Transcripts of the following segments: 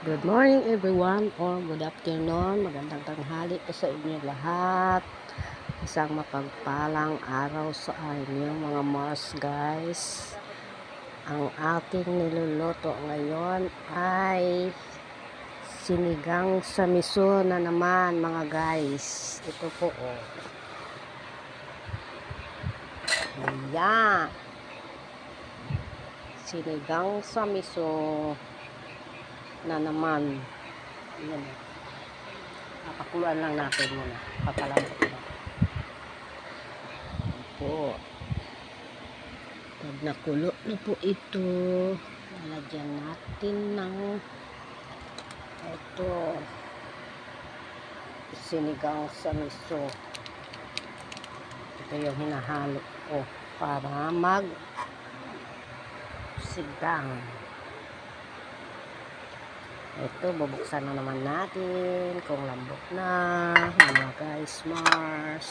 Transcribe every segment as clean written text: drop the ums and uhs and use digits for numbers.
Good morning everyone or good afternoon. Magandang tanghali po sa inyo lahat. Isang mapagpalang araw sa inyo mga Mars guys. Ang ating niluluto ngayon ay sinigang sa miso na naman mga guys. Ito po oh. Ayan. Sinigang sa miso na naman. Ayan. Pakuluan lang natin muna. Papalambot na. Po. Pag nakulo na po ito, lalagyan natin ng ito sinigang sa miso. Ito yung hinahalo ko para mag sigang. Ito, bubuksan na naman natin kung lambot na mga guys Mars.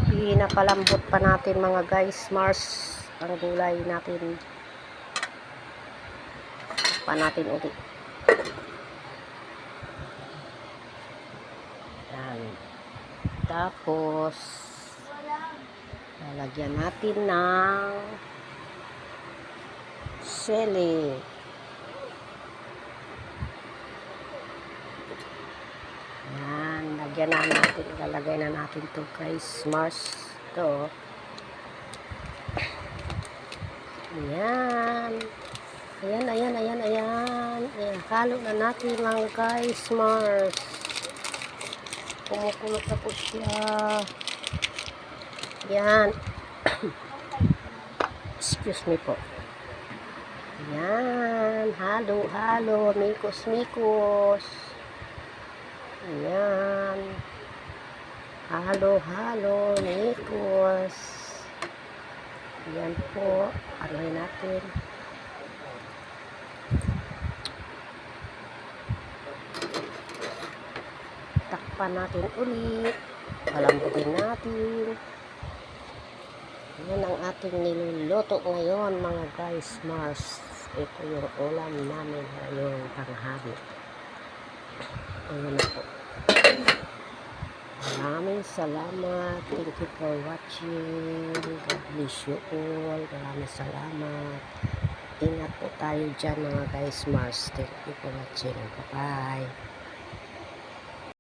Pinapalambot pa natin mga guys Mars ang gulay natin pa natin ulit. Yan. Tapos lalagyan natin ng sili. Yan, lagyan na natin, ilalagay na natin to guys Mars. Ito. Ayan. Ayan. Halo na natin lang guys Mars. Kumukulot na po siya. Ayan. Excuse me po. Ayan. Halo. Mikos. Ayan. Halo. Mikos. Ayan po. Anuhin natin. Takpan natin ulit. Palambutin natin. Yan ang ating niluluto ngayon mga guys Mars. Ito yung ulam namin ngayong tanghali. Ayan na po. Maraming salamat. Thank you for watching. God bless you all. Maraming salamat. Ingat po tayo dyan mga guys Mars. Thank you for watching. Bye bye.